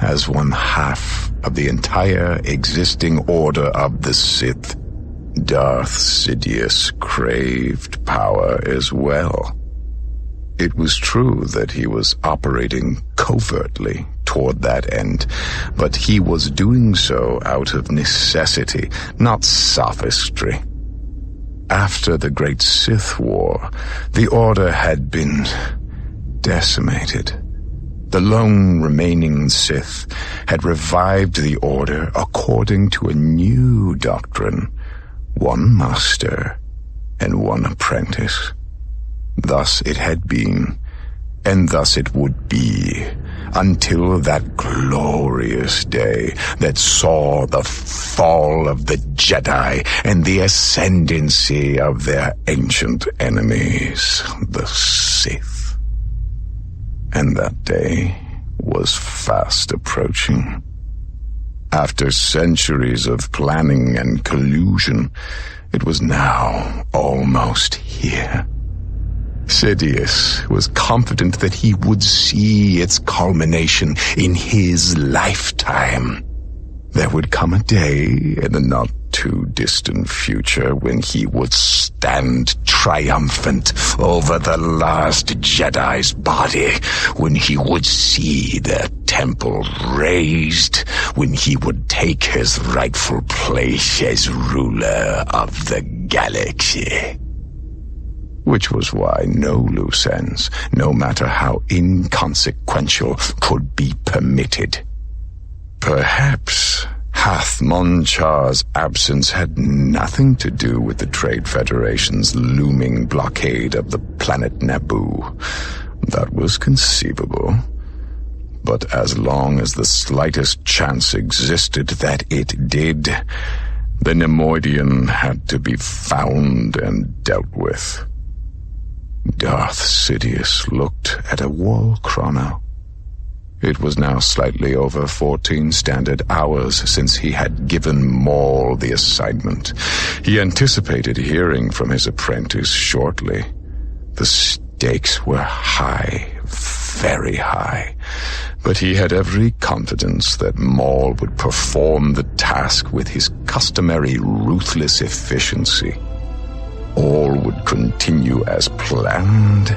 as one half of the entire existing order of the Sith, Darth Sidious craved power as well. It was true that he was operating covertly toward that end, but he was doing so out of necessity, not sophistry. After the Great Sith War, the Order had been decimated. The lone remaining Sith had revived the Order according to a new doctrine: one master and one apprentice. Thus it had been, and thus it would be, until that glorious day that saw the fall of the Jedi and the ascendancy of their ancient enemies, the Sith. And that day was fast approaching. After centuries of planning and collusion, it was now almost here. Sidious was confident that he would see its culmination in his lifetime. There would come a day in the not-too-distant future when he would stand triumphant over the last Jedi's body, when he would see their temple razed, when he would take his rightful place as ruler of the galaxy. Which was why no loose ends, no matter how inconsequential, could be permitted. Perhaps Hath Monchar's absence had nothing to do with the Trade Federation's looming blockade of the planet Naboo. That was conceivable. But as long as the slightest chance existed that it did, the Nemoidian had to be found and dealt with. Darth Sidious looked at a wall chrono. It was now slightly over 14 standard hours since he had given Maul the assignment. He anticipated hearing from his apprentice shortly. The stakes were high, very high, but he had every confidence that Maul would perform the task with his customary ruthless efficiency. All would continue as planned,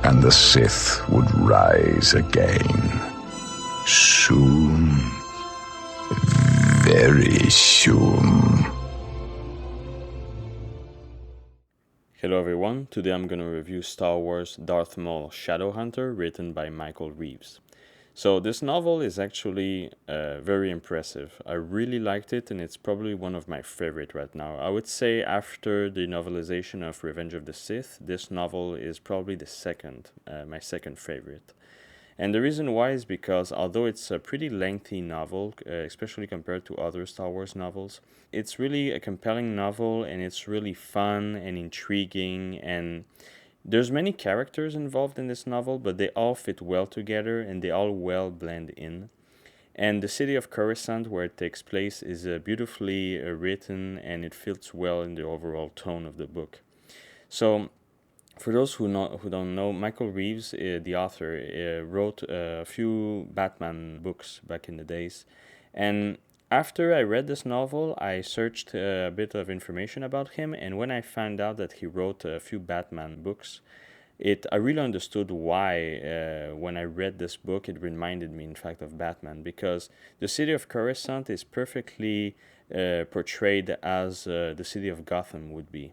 and the Sith would rise again. Soon. Very soon. Hello everyone, today I'm going to review Star Wars Darth Maul Shadowhunter, written by Michael Reaves. So this novel is actually very impressive. I really liked it, and it's probably one of my favorite right now. I would say after the novelization of Revenge of the Sith, this novel is probably my second favorite. And the reason why is because although it's a pretty lengthy novel, especially compared to other Star Wars novels, it's really a compelling novel, and it's really fun and intriguing, and there's many characters involved in this novel, but they all fit well together and they all well blend in. And the city of Coruscant, where it takes place, is beautifully written, and it fits well in the overall tone of the book. So, for those who don't know, Michael Reaves, the author, wrote a few Batman books back in the days. And after I read this novel, I searched a bit of information about him, and when I found out that he wrote a few Batman books, I really understood why when I read this book, it reminded me, in fact, of Batman, because the city of Coruscant is perfectly portrayed as the city of Gotham would be.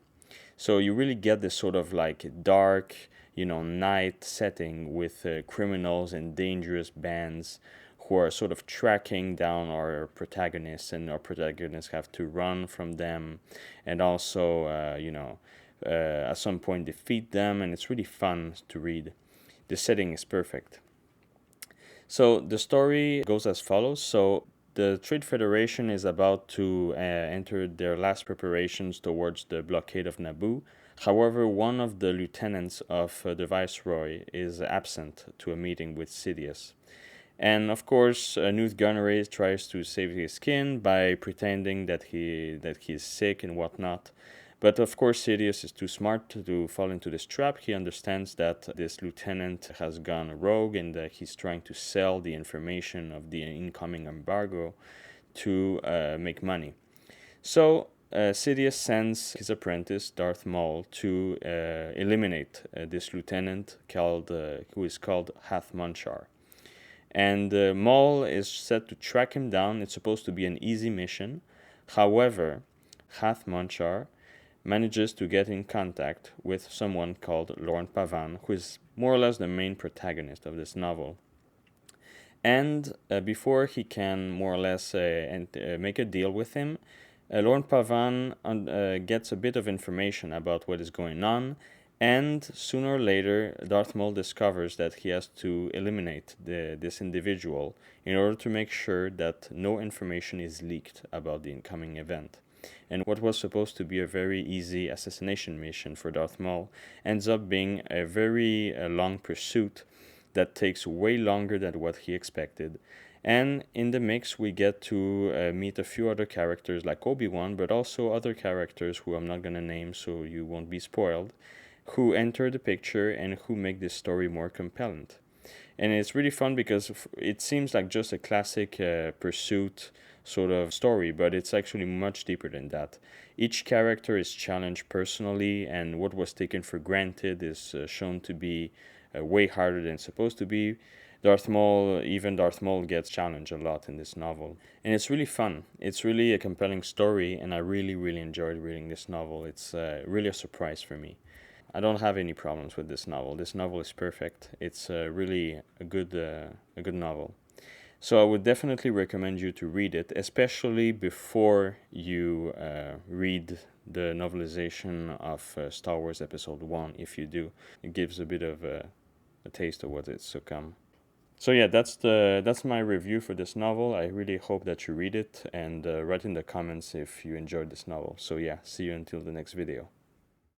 So you really get this sort of like dark, night setting with criminals and dangerous bands who are sort of tracking down our protagonists, and our protagonists have to run from them, and also, at some point defeat them, and it's really fun to read. The setting is perfect. So the story goes as follows. So the Trade Federation is about to enter their last preparations towards the blockade of Naboo. However, one of the lieutenants of the Viceroy is absent to a meeting with Sidious. And of course, Newt Gunray tries to save his skin by pretending that he is sick and whatnot. But of course, Sidious is too smart to fall into this trap. He understands that this lieutenant has gone rogue and that he's trying to sell the information of the incoming embargo to make money. So Sidious sends his apprentice, Darth Maul, to eliminate this lieutenant who is called Hath Munchar. And Maul is set to track him down. It's supposed to be an easy mission. However, Hath Munchar manages to get in contact with someone called Lorne Pavan, who is more or less the main protagonist of this novel. And before he can more or less make a deal with him, Lorne Pavan gets a bit of information about what is going on, and sooner or later, Darth Maul discovers that he has to eliminate this individual in order to make sure that no information is leaked about the incoming event. And what was supposed to be a very easy assassination mission for Darth Maul ends up being a very long pursuit that takes way longer than what he expected. And in the mix, we get to meet a few other characters like Obi-Wan, but also other characters who I'm not going to name so you won't be spoiled, who enter the picture and who make this story more compelling. And it's really fun because it seems like just a classic pursuit sort of story, but it's actually much deeper than that. Each character is challenged personally, and what was taken for granted is shown to be way harder than it's supposed to be. Even Darth Maul gets challenged a lot in this novel. And it's really fun. It's really a compelling story, and I really, really enjoyed reading this novel. It's really a surprise for me. I don't have any problems with this novel. This novel is perfect. It's really a good novel. So I would definitely recommend you to read it, especially before you read the novelization of Star Wars Episode 1, if you do. It gives a bit of a taste of what is to come. So yeah, that's my review for this novel. I really hope that you read it, and write in the comments if you enjoyed this novel. So yeah, see you until the next video.